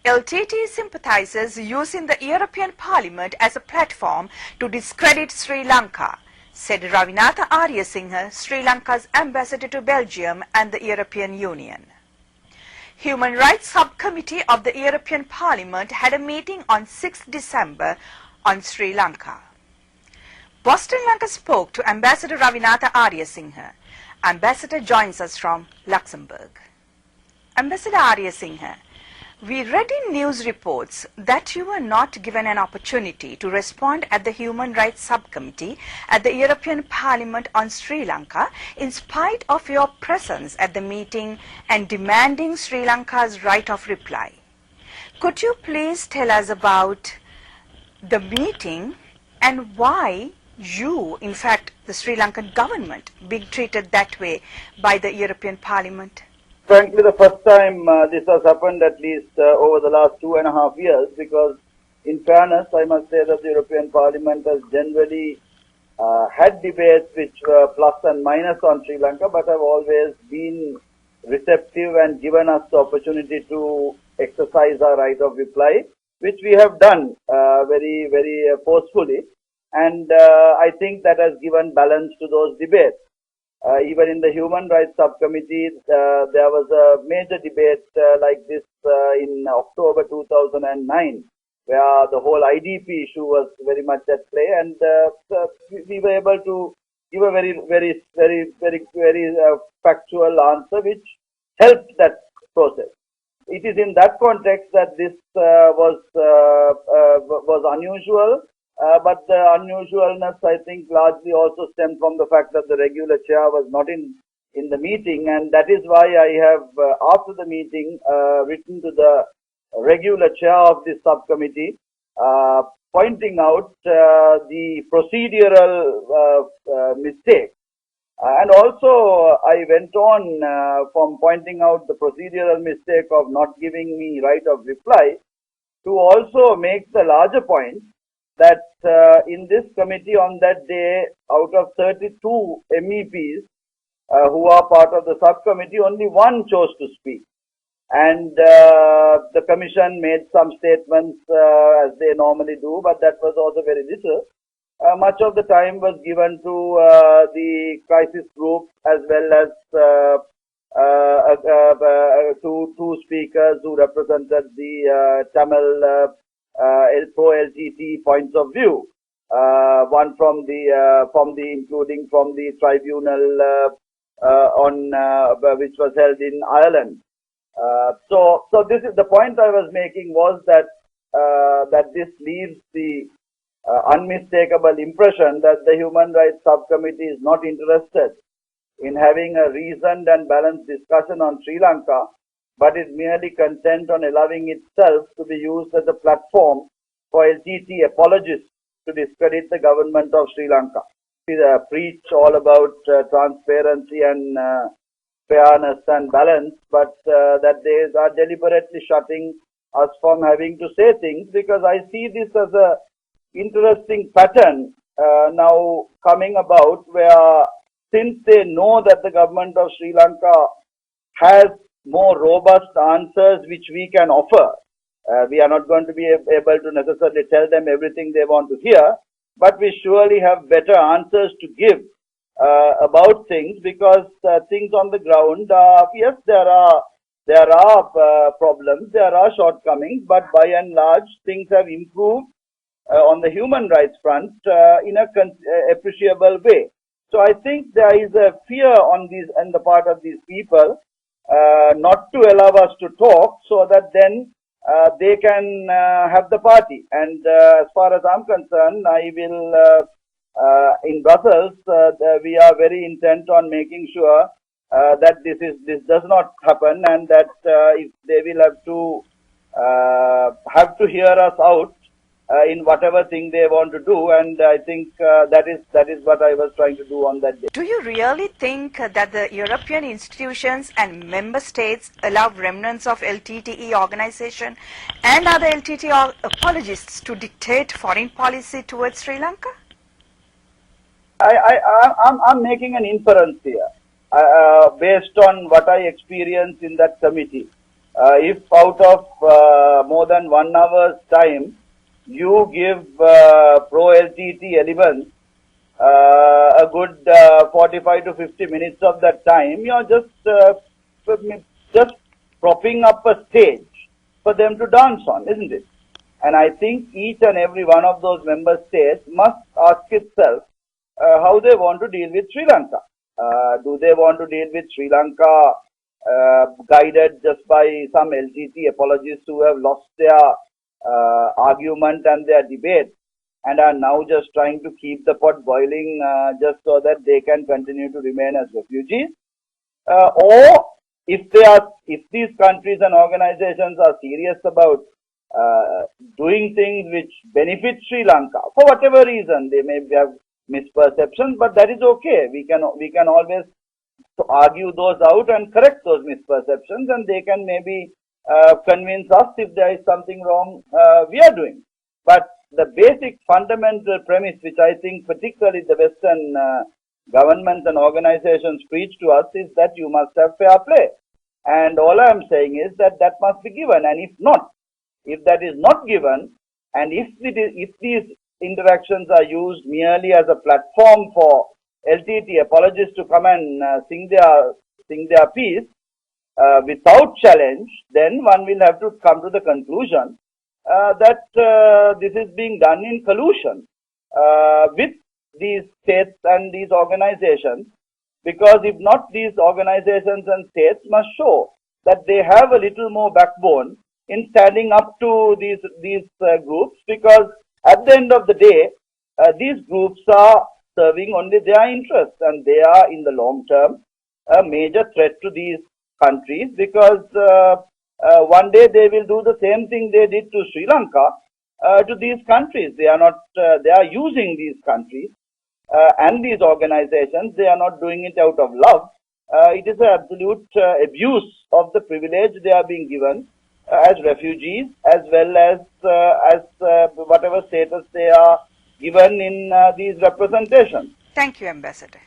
LTTE sympathizers using the European Parliament as a platform to discredit Sri Lanka, said Ravinatha Ariyasinghe, Sri Lanka's ambassador to Belgium and the European Union. Human Rights Subcommittee of the European Parliament had a meeting on 6 December on Sri Lanka. Boston Lanka spoke to Ambassador Ravinatha Ariyasinghe. Ambassador joins us from Luxembourg. Ambassador Ariyasinghe, we read in news reports that you were not given an opportunity to respond at the Human Rights Subcommittee at the European Parliament on Sri Lanka in spite of your presence at the meeting and demanding Sri Lanka's right of reply. Could you please tell us about the meeting and why you, in fact, the Sri Lankan government, being treated that way by the European Parliament? Frankly, the first time this has happened, at least over the last 2.5 years, because in fairness, I must say that the European Parliament has generally had debates which were plus and minus on Sri Lanka, but have always been receptive and given us the opportunity to exercise our right of reply, which we have done very forcefully. And I think that has given balance to those debates. Even in the Human Rights Subcommittee, there was a major debate like this in October 2009, where the whole IDP issue was very much at play, and we were able to give a very factual answer, which helped that process. It is in that context that this was unusual. But the unusualness, I think, largely also stemmed from the fact that the regular chair was not in the meeting, and that is why I have, after the meeting, written to the regular chair of this subcommittee, pointing out the procedural mistake. And also, I went on from pointing out the procedural mistake of not giving me right of reply to also make the larger point that in this committee on that day, out of 32 MEPs who are part of the subcommittee, only one chose to speak. And the commission made some statements as they normally do, but that was also very little. Much of the time was given to the crisis group as well as two speakers who represented the Tamil pro-LTTE points of view, one including from the tribunal which was held in Ireland. So this is the point I was making, was that this leaves the unmistakable impression that the Human Rights Subcommittee is not interested in having a reasoned and balanced discussion on Sri Lanka, but is merely content on allowing itself to be used as a platform for LTTE apologists to discredit the government of Sri Lanka. We preach all about transparency and fairness and balance, but that they are deliberately shutting us from having to say things, because I see this as a interesting pattern now coming about, where since they know that the government of Sri Lanka has more robust answers which we can offer. We are not going to be able to necessarily tell them everything they want to hear, but we surely have better answers to give about things, because things on the ground, yes, there are problems, there are shortcomings, but by and large things have improved on the human rights front in a appreciable way. So I think there is a fear on the part of these people not to allow us to talk, so that then they can have the party. And as far as I'm concerned, I will in Brussels we are very intent on making sure that this does not happen, and that if they will have to hear us out in whatever thing they want to do, and I think that is what I was trying to do on that day. Do you really think that the European institutions and member states allow remnants of LTTE organization and other LTTE apologists to dictate foreign policy towards Sri Lanka? I'm making an inference here based on what I experienced in that committee. If out of more than 1 hour's time, you give pro-LTTE elements a good 45 to 50 minutes of that time, you're just propping up a stage for them to dance on, isn't it? And I think each and every one of those member states must ask itself how they want to deal with Sri Lanka. Do they want to deal with Sri Lanka guided just by some LTT apologists who have lost their argument and their debate and are now just trying to keep the pot boiling just so that they can continue to remain as refugees? Or if these countries and organizations are serious about doing things which benefit Sri Lanka, for whatever reason, they may have misperceptions, but that is okay. We can always argue those out and correct those misperceptions, and they can maybe convince us if there is something wrong we are doing. But the basic fundamental premise, which I think particularly the Western governments and organizations preach to us, is that you must have fair play. And all I am saying is that that must be given. And if that is not given, and if these interactions are used merely as a platform for LTT apologists to come and sing their piece without challenge, then one will have to come to the conclusion that this is being done in collusion with these states and these organizations, because if not, these organizations and states must show that they have a little more backbone in standing up to these groups, because at the end of the day, these groups are serving only their interests, and they are in the long term a major threat to these countries, because one day they will do the same thing they did to Sri Lanka to these countries. They are using these countries and these organizations. They are not doing it out of love. It is an absolute abuse of the privilege they are being given as refugees, as well as whatever status they are given in these representations. Thank you, Ambassador.